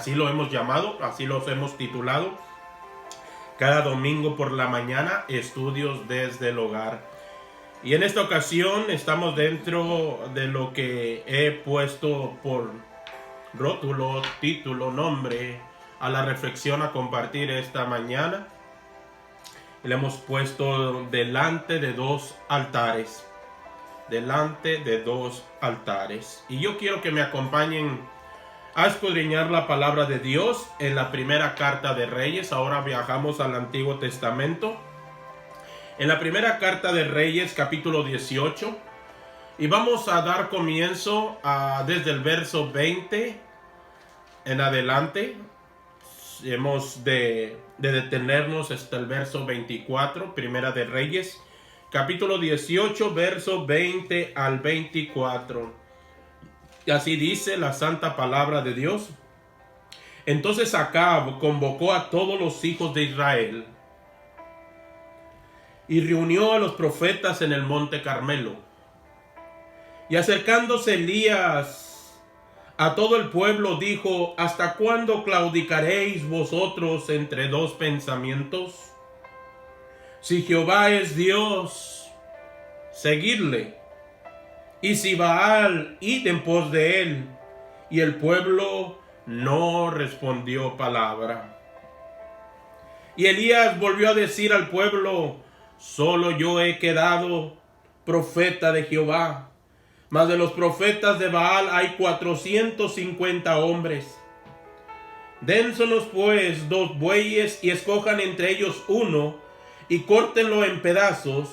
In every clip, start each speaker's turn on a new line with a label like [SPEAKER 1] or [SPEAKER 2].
[SPEAKER 1] Así lo hemos llamado, así los hemos titulado. Cada domingo por la mañana, estudios desde el hogar. Y en esta ocasión estamos dentro de lo que he puesto por rótulo, título, nombre a la reflexión a compartir esta mañana. Le hemos puesto delante de dos altares. Delante de dos altares. Y yo quiero que me acompañen a escudriñar la palabra de Dios en la primera carta de Reyes. Ahora viajamos al Antiguo Testamento. En la primera carta de Reyes, capítulo 18. Y vamos a dar comienzo desde el verso 20 en adelante. Hemos de detenernos hasta el verso 24, primera de Reyes, capítulo 18, verso 20 al 24. Y así dice la santa palabra de Dios. Entonces Acab convocó a todos los hijos de Israel y reunió a los profetas en el monte Carmelo. Y acercándose Elías a todo el pueblo dijo: ¿Hasta cuándo claudicaréis vosotros entre dos pensamientos? Si Jehová es Dios, seguidle. Y si Baal, id en pos de él. Y el pueblo no respondió palabra. Y Elías volvió a decir al pueblo: solo yo he quedado profeta de Jehová, mas de los profetas de Baal hay 450 hombres. Dénsenos pues 2 bueyes y escojan entre ellos uno y córtenlo en pedazos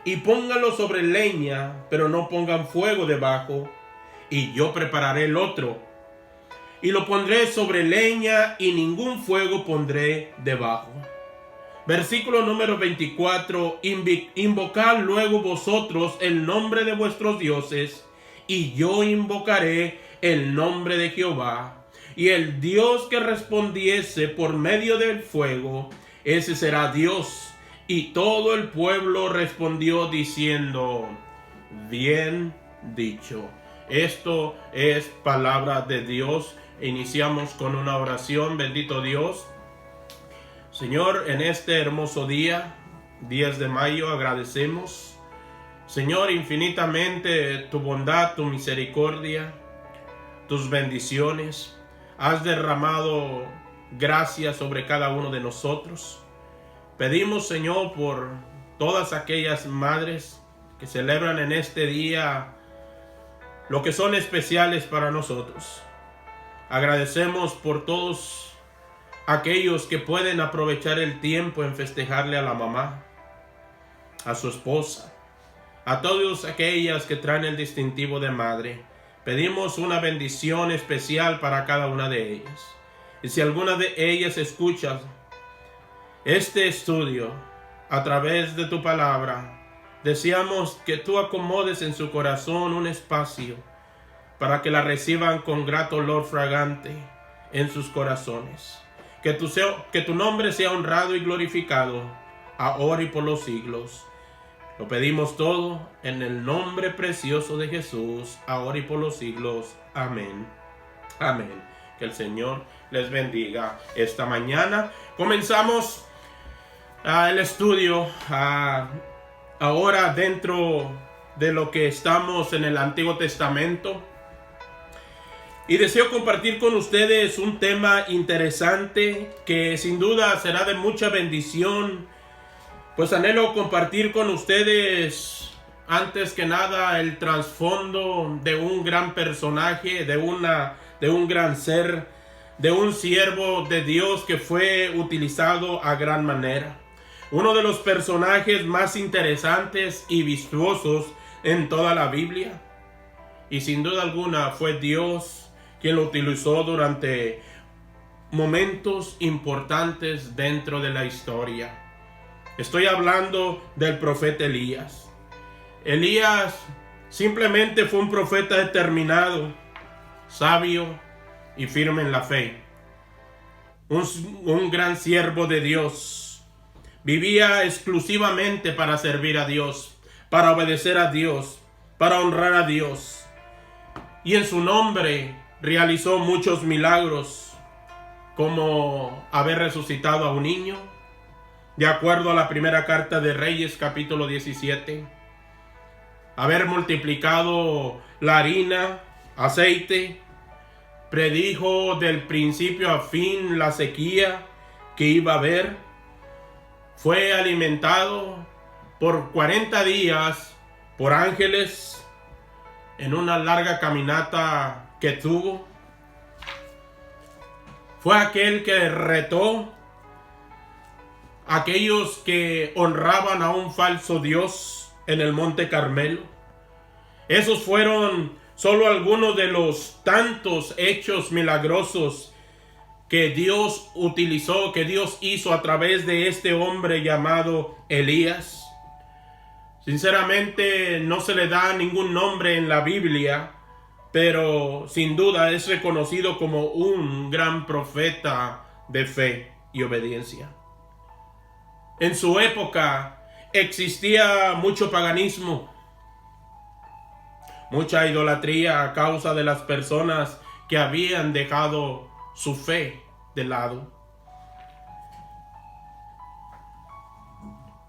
[SPEAKER 1] y pónganlo sobre leña, pero no pongan fuego debajo, y yo prepararé el otro, y lo pondré sobre leña, y ningún fuego pondré debajo. Versículo número 24. Invocad luego vosotros el nombre de vuestros dioses, y yo invocaré el nombre de Jehová, y el Dios que respondiese por medio del fuego, ese será Dios. Y todo el pueblo respondió diciendo: bien dicho. Esto es palabra de Dios. Iniciamos con una oración. Bendito Dios, Señor, en este hermoso día, 10 de mayo, agradecemos, Señor, infinitamente tu bondad, tu misericordia, tus bendiciones. Has derramado gracia sobre cada uno de nosotros. Pedimos, Señor, por todas aquellas madres que celebran en este día lo que son especiales para nosotros. Agradecemos por todos aquellos que pueden aprovechar el tiempo en festejarle a la mamá, a su esposa, a todas aquellas que traen el distintivo de madre. Pedimos una bendición especial para cada una de ellas. Y si alguna de ellas escucha este estudio a través de tu palabra, deseamos que tú acomodes en su corazón un espacio para que la reciban con grato olor fragante en sus corazones. Que tu nombre sea honrado y glorificado ahora y por los siglos. Lo pedimos todo en el nombre precioso de Jesús, ahora y por los siglos. Amén. Amén. Que el Señor les bendiga esta mañana. Comenzamos el estudio ahora dentro de lo que estamos en el Antiguo Testamento. Y deseo compartir con ustedes un tema interesante que sin duda será de mucha bendición. Pues anhelo compartir con ustedes, antes que nada, el trasfondo de un gran personaje, de un gran ser, de un siervo de Dios que fue utilizado a gran manera. Uno de los personajes más interesantes y vistosos en toda la Biblia. Y sin duda alguna fue Dios quien lo utilizó durante momentos importantes dentro de la historia. Estoy hablando del profeta Elías. Elías simplemente fue un profeta determinado, sabio y firme en la fe. Un gran siervo de Dios. Vivía exclusivamente para servir a Dios, para obedecer a Dios, para honrar a Dios. Y en su nombre realizó muchos milagros. como haber resucitado a un niño, de acuerdo a la primera carta de Reyes, capítulo 17. Haber multiplicado la harina, aceite, predijo del principio a fin la sequía que iba a haber. Fue alimentado por 40 días por ángeles en una larga caminata que tuvo. Fue aquel que retó a aquellos que honraban a un falso Dios en el Monte Carmelo. Esos fueron solo algunos de los tantos hechos milagrosos que Dios utilizó, que Dios hizo a través de este hombre llamado Elías. Sinceramente no se le da ningún nombre en la Biblia, pero sin duda es reconocido como un gran profeta de fe y obediencia. En su época existía mucho paganismo, mucha idolatría a causa de las personas que habían dejado su fe de lado.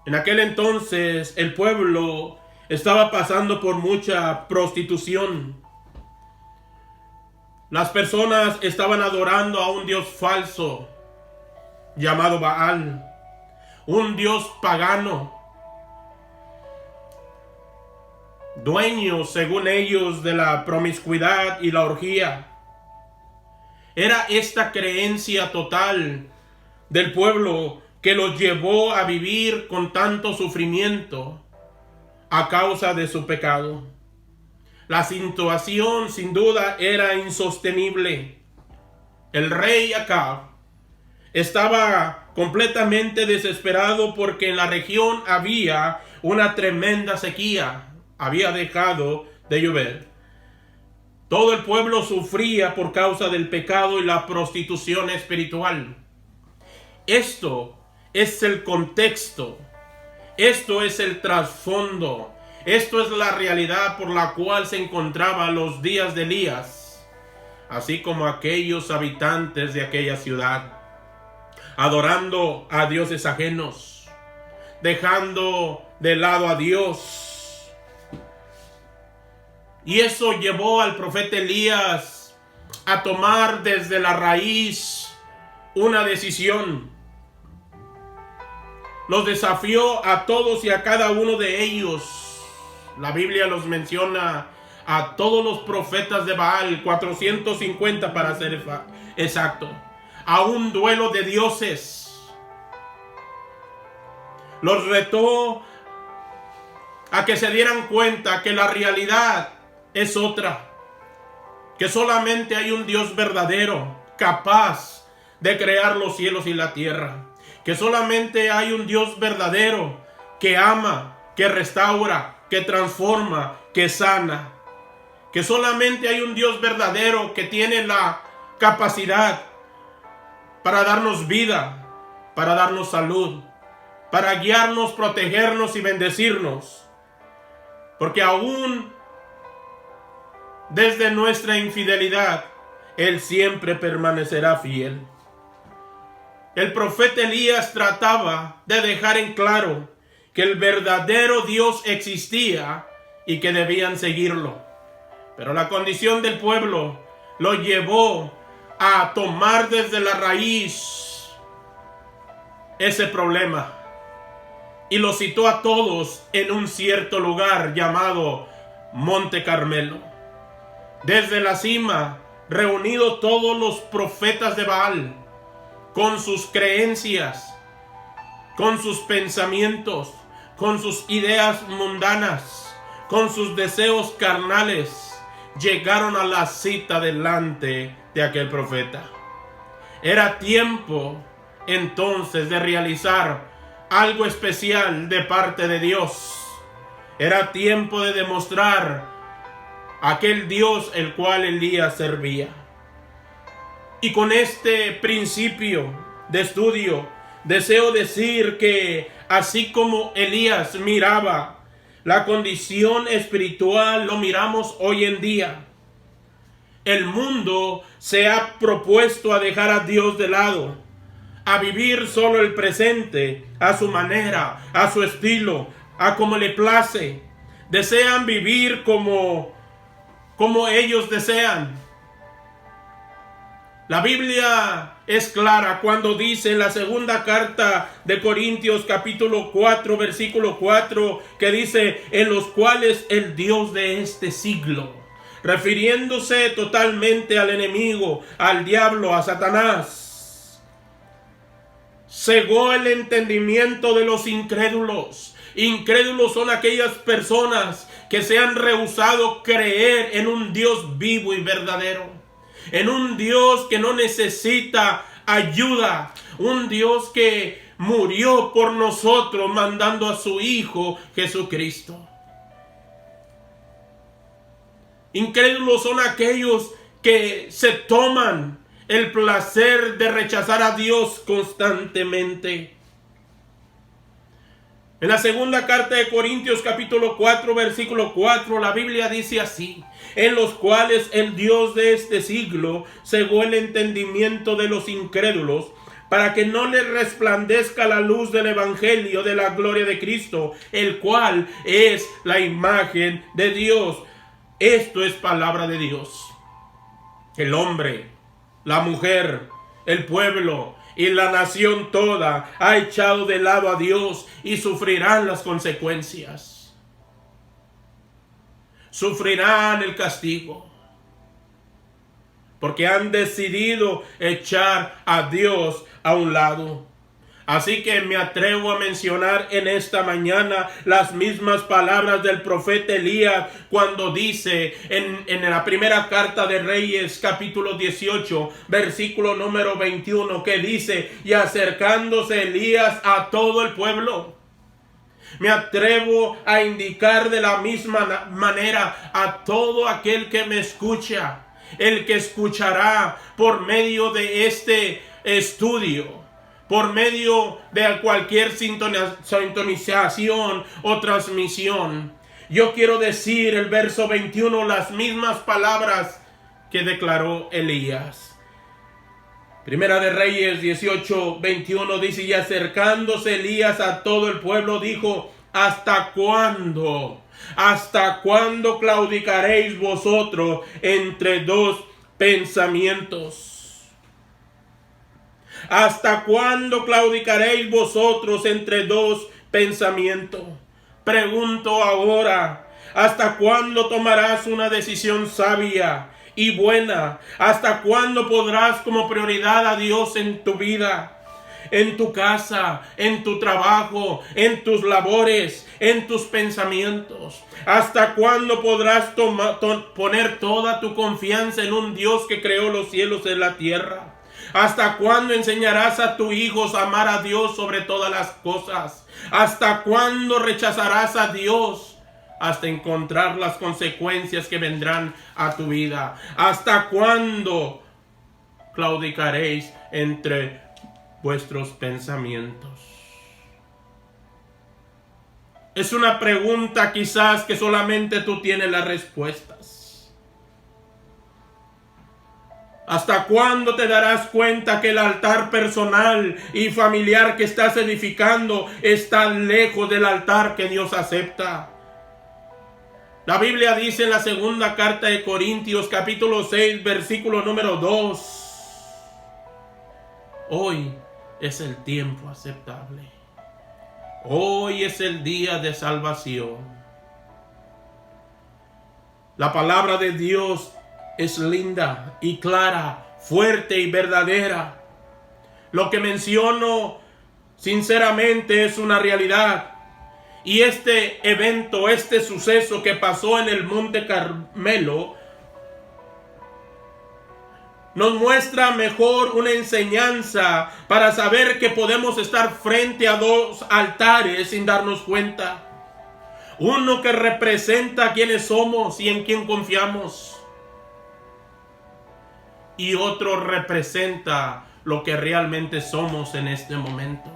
[SPEAKER 1] En aquel entonces el pueblo estaba pasando por mucha prostitución. Las personas estaban adorando a un dios falso llamado Baal, un dios pagano, dueño, según ellos, de la promiscuidad y la orgía. Era esta creencia total del pueblo que los llevó a vivir con tanto sufrimiento a causa de su pecado. La situación sin duda era insostenible. El rey Acab estaba completamente desesperado porque en la región había una tremenda sequía. Había dejado de llover. Todo el pueblo sufría por causa del pecado y la prostitución espiritual. Esto es el contexto. Esto es el trasfondo. Esto es la realidad por la cual se encontraban los días de Elías, así como aquellos habitantes de aquella ciudad, adorando a dioses ajenos, dejando de lado a Dios. Y eso llevó al profeta Elías a tomar desde la raíz una decisión. Los desafió a todos y a cada uno de ellos. La Biblia los menciona a todos los profetas de Baal, 450 para ser exacto, a un duelo de dioses. Los retó a que se dieran cuenta que la realidad es otra, que solamente hay un Dios verdadero, capaz de crear los cielos y la tierra, que solamente hay un Dios verdadero que ama, que restaura, que transforma, que sana, que solamente hay un Dios verdadero que tiene la capacidad para darnos vida, para darnos salud, para guiarnos, protegernos y bendecirnos, porque aún desde nuestra infidelidad, Él siempre permanecerá fiel. El profeta Elías trataba de dejar en claro que el verdadero Dios existía y que debían seguirlo. Pero la condición del pueblo lo llevó a tomar desde la raíz ese problema y lo citó a todos en un cierto lugar llamado Monte Carmelo. Desde la cima, reunidos todos los profetas de Baal, con sus creencias, con sus pensamientos, con sus ideas mundanas, con sus deseos carnales, llegaron a la cita delante de aquel profeta. Era tiempo entonces de realizar algo especial de parte de Dios. Era tiempo de demostrar aquel Dios el cual Elías servía. Y con este principio de estudio, deseo decir que así como Elías miraba la condición espiritual, lo miramos hoy en día. el mundo se ha propuesto a dejar a Dios de lado, a vivir solo el presente, a su manera, a su estilo, a como le place. Desean vivir como ellos desean. La Biblia es clara cuando dice en la segunda carta de Corintios capítulo 4 versículo 4 que dice: en los cuales el Dios de este siglo, refiriéndose totalmente al enemigo, al diablo, a Satanás, cegó el entendimiento de los incrédulos. Incrédulos son aquellas personas que se han rehusado creer en un Dios vivo y verdadero, en un Dios que no necesita ayuda, un Dios que murió por nosotros mandando a su Hijo Jesucristo. Incrédulos son aquellos que se toman el placer de rechazar a Dios constantemente. En la segunda carta de Corintios capítulo 4 versículo 4 la Biblia dice así: en los cuales el Dios de este siglo cegó el entendimiento de los incrédulos, para que no les resplandezca la luz del evangelio de la gloria de Cristo, el cual es la imagen de Dios. Esto es palabra de Dios. El hombre, la mujer, el pueblo y la nación toda ha echado de lado a Dios y sufrirán las consecuencias. Sufrirán el castigo, porque han decidido echar a Dios a un lado. Así que me atrevo a mencionar en esta mañana las mismas palabras del profeta Elías cuando dice en la primera carta de Reyes capítulo 18 versículo número 21 que dice: y acercándose Elías a todo el pueblo. Me atrevo a indicar de la misma manera a todo aquel que me escucha, el que escuchará por medio de este estudio, por medio de cualquier sintonización o transmisión. Yo quiero decir el verso 21, las mismas palabras que declaró Elías. Primera de Reyes 18, 21 dice: y acercándose Elías a todo el pueblo dijo: ¿hasta cuándo? ¿Hasta cuándo claudicaréis vosotros entre dos pensamientos? ¿Hasta cuándo claudicaréis vosotros entre dos pensamientos? Pregunto ahora: ¿hasta cuándo tomarás una decisión sabia y buena? ¿Hasta cuándo podrás como prioridad a Dios en tu vida, en tu casa, en tu trabajo, en tus labores, en tus pensamientos? ¿Hasta cuándo podrás poner toda tu confianza en un Dios que creó los cielos y la tierra? ¿Hasta cuándo enseñarás a tus hijos a amar a Dios sobre todas las cosas? ¿Hasta cuándo rechazarás a Dios? Hasta encontrar las consecuencias que vendrán a tu vida. ¿Hasta cuándo claudicaréis entre vuestros pensamientos? Es una pregunta quizás que solamente tú tienes las respuestas. ¿Hasta cuándo te darás cuenta que el altar personal y familiar que estás edificando está lejos del altar que Dios acepta? La Biblia dice en la segunda carta de Corintios capítulo 6 versículo número 2: hoy es el tiempo aceptable. Hoy es el día de salvación. La palabra de Dios es linda y clara, fuerte y verdadera. Lo que menciono sinceramente es una realidad. Y este evento, este suceso que pasó en el Monte Carmelo, nos muestra mejor una enseñanza para saber que podemos estar frente a dos altares sin darnos cuenta. Uno que representa quiénes somos y en quién confiamos, y otro representa lo que realmente somos en este momento.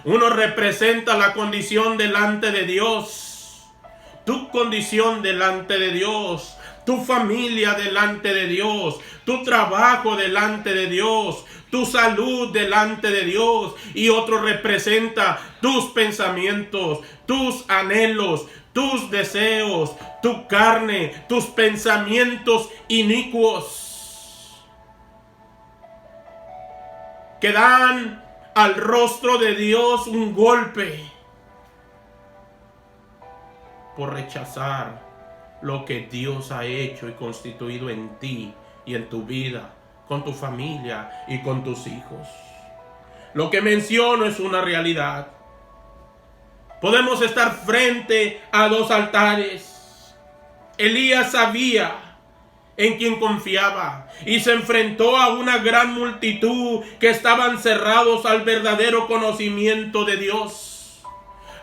[SPEAKER 1] Uno representa la condición delante de Dios, tu condición delante de Dios, tu familia delante de Dios, tu trabajo delante de Dios, tu salud delante de Dios, y otro representa tus pensamientos, tus anhelos, tus deseos, tu carne, tus pensamientos inicuos que dan al rostro de Dios un golpe por rechazar lo que Dios ha hecho y constituido en ti y en tu vida, con tu familia y con tus hijos. Lo que menciono es una realidad. Podemos estar frente a dos altares. Elías sabía en quien confiaba y se enfrentó a una gran multitud que estaban cerrados al verdadero conocimiento de Dios.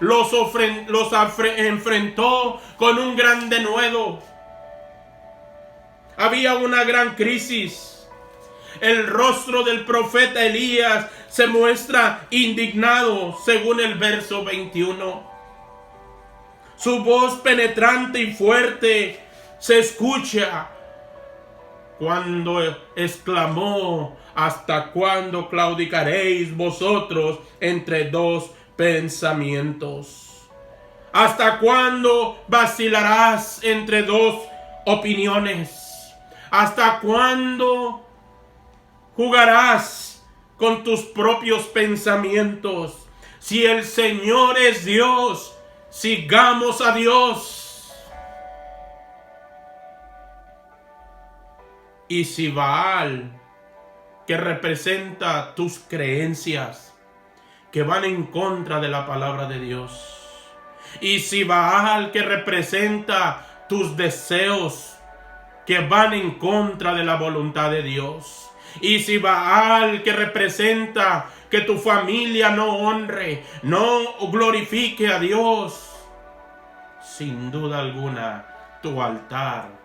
[SPEAKER 1] Los enfrentó con un gran denuedo. Había una gran crisis. El rostro del profeta Elías se muestra indignado, según el verso 21. Su voz penetrante y fuerte se escucha cuando exclamó: ¿hasta cuándo claudicaréis vosotros entre dos pensamientos? ¿Hasta cuándo vacilarás entre dos opiniones? ¿Hasta cuándo jugarás con tus propios pensamientos? Si el Señor es Dios, sigamos a Dios. Y si Baal, que representa tus creencias, que van en contra de la palabra de Dios, y si Baal, que representa tus deseos, que van en contra de la voluntad de Dios, y si Baal, que representa que tu familia no honre, no glorifique a Dios, sin duda alguna tu altar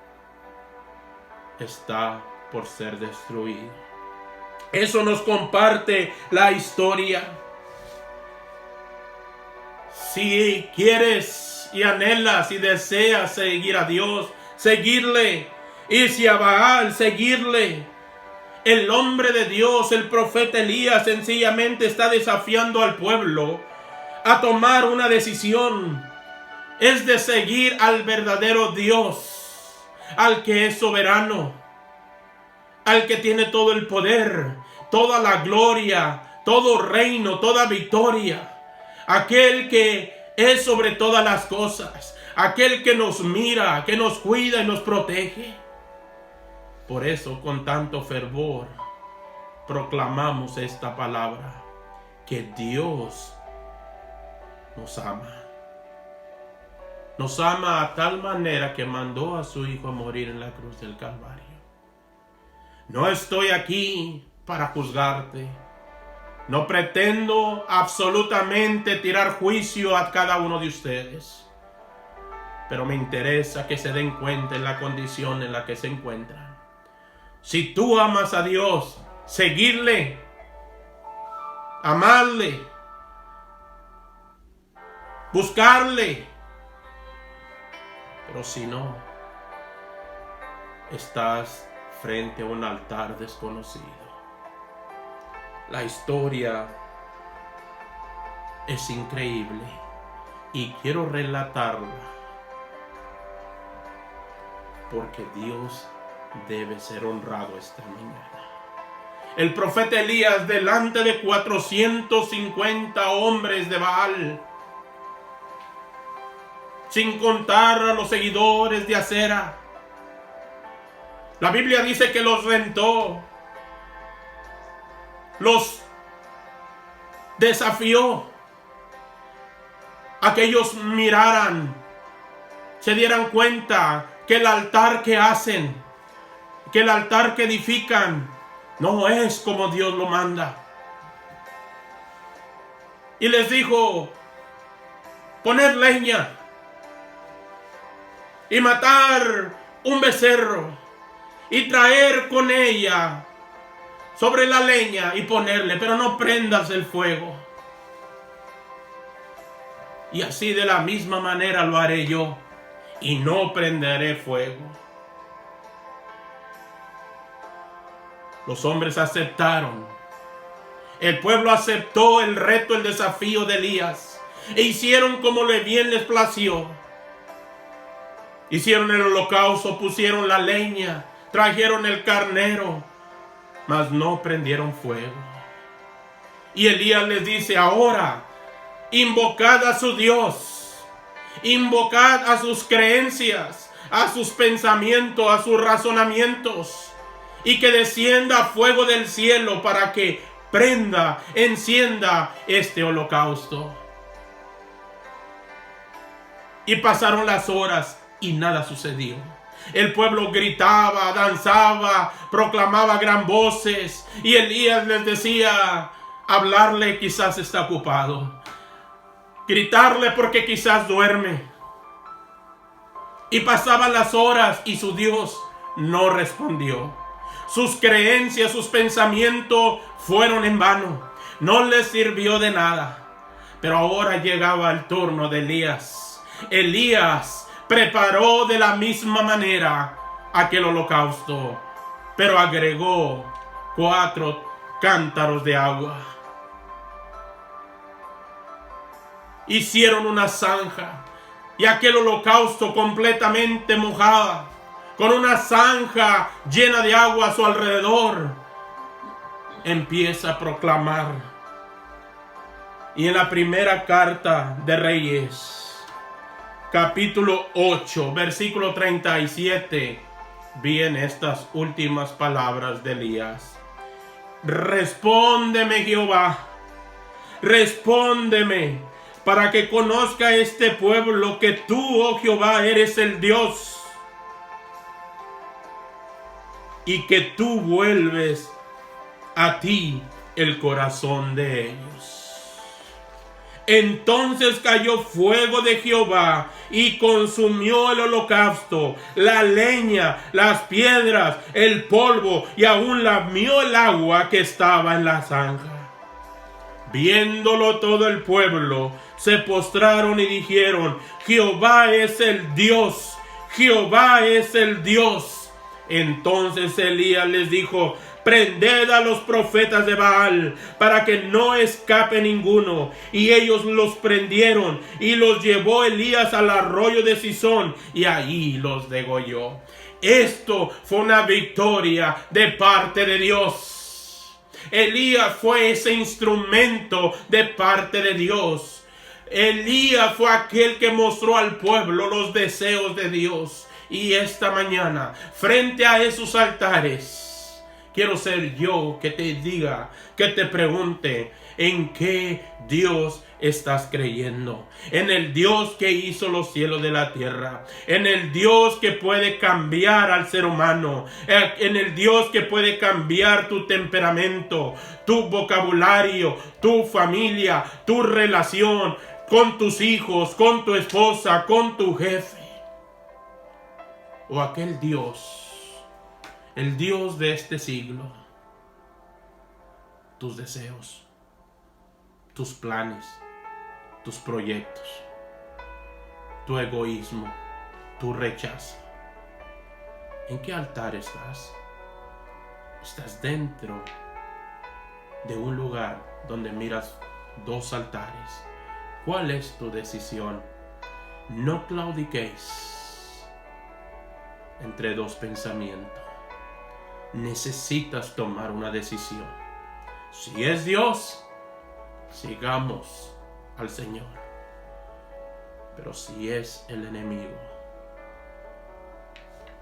[SPEAKER 1] está por ser destruido. Eso nos comparte la historia. Si quieres y anhelas y deseas seguir a Dios, seguirle. Y si a Baal, seguirle. El hombre de Dios, el profeta Elías, sencillamente está desafiando al pueblo a tomar una decisión. Es de seguir al verdadero Dios, al que es soberano, al que tiene todo el poder, toda la gloria, todo reino, toda victoria. Aquel que es sobre todas las cosas, aquel que nos mira, que nos cuida y nos protege. Por eso, con tanto fervor, proclamamos esta palabra, que Dios nos ama. Nos ama a tal manera que mandó a su Hijo a morir en la cruz del Calvario. No estoy aquí para juzgarte. No pretendo absolutamente tirar juicio a cada uno de ustedes. Pero me interesa que se den cuenta en la condición en la que se encuentran. Si tú amas a Dios, seguirle, amarle, buscarle. Pero si no, estás frente a un altar desconocido. La historia es increíble y quiero relatarla porque Dios debe ser honrado esta mañana. El profeta Elías, delante de 450 hombres de Baal, sin contar a los seguidores de Acera. La Biblia dice que los rentó, los desafió a que ellos miraran, se dieran cuenta que el altar que hacen, que el altar que edifican, no es como Dios lo manda. Y les dijo: poned leña y matar un becerro y traer con ella sobre la leña y ponerle, pero no prendas el fuego. Y así de la misma manera lo haré yo, y no prenderé fuego. Los hombres aceptaron. El pueblo aceptó el reto, el desafío de Elías. E hicieron como bien les plació. Hicieron el holocausto, pusieron la leña, trajeron el carnero, mas no prendieron fuego. Y Elías les dice: ahora, invocad a su Dios, invocad a sus creencias, a sus pensamientos, a sus razonamientos, y que descienda fuego del cielo para que prenda, encienda este holocausto. Y pasaron las horas y nada sucedió. El pueblo gritaba, danzaba, proclamaba gran voces, y Elías les decía: hablarle quizás está ocupado, gritarle porque quizás duerme. Y pasaban las horas y su Dios no respondió. Sus creencias, sus pensamientos fueron en vano. No les sirvió de nada. Pero ahora llegaba el turno de Elías. Elías preparó de la misma manera aquel holocausto, pero agregó 4 cántaros de agua. Hicieron una zanja, y aquel holocausto completamente mojado, con una zanja llena de agua a su alrededor, empieza a proclamar. Y en la primera carta de Reyes, capítulo 8, versículo 37, vienen estas últimas palabras de Elías: respóndeme, Jehová, respóndeme, para que conozca este pueblo que tú, oh Jehová, eres el Dios, y que tú vuelves a ti el corazón de ellos. Entonces cayó fuego de Jehová y consumió el holocausto, la leña, las piedras, el polvo, y aún lamió el agua que estaba en la zanja. Viéndolo todo el pueblo, se postraron y dijeron: Jehová es el Dios, Jehová es el Dios. Entonces Elías les dijo: prended a los profetas de Baal, para que no escape ninguno. Y ellos los prendieron, y los llevó Elías al arroyo de Cisón, y ahí los degolló. Esto fue una victoria de parte de Dios. Elías fue ese instrumento de parte de Dios. Elías fue aquel que mostró al pueblo los deseos de Dios. Y esta mañana, frente a esos altares, quiero ser yo que te diga, que te pregunte: ¿en qué Dios estás creyendo? En el Dios que hizo los cielos de la tierra, en el Dios que puede cambiar al ser humano, en el Dios que puede cambiar tu temperamento, tu vocabulario, tu familia, tu relación con tus hijos, con tu esposa, con tu jefe. O aquel Dios, el Dios de este siglo, tus deseos, tus planes, tus proyectos, tu egoísmo, tu rechazo. ¿En qué altar estás? Estás dentro de un lugar donde miras 2 altares. ¿Cuál es tu decisión? No claudiquéis entre 2 pensamientos. Necesitas tomar una decisión. Si es Dios, sigamos al Señor. Pero si es el enemigo,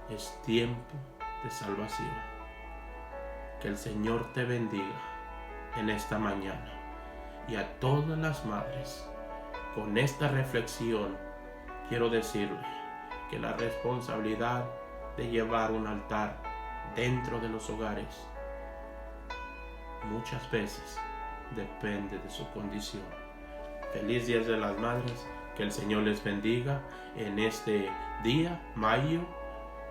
[SPEAKER 1] es tiempo de salvación. Que el Señor te bendiga en esta mañana. Y a todas las madres, con esta reflexión, quiero decirle que la responsabilidad de llevar un altar dentro de los hogares muchas veces depende de su condición. Feliz Día de las Madres, que el Señor les bendiga en este día, mayo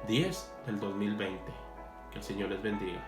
[SPEAKER 1] 10 del 2020. Que el Señor les bendiga.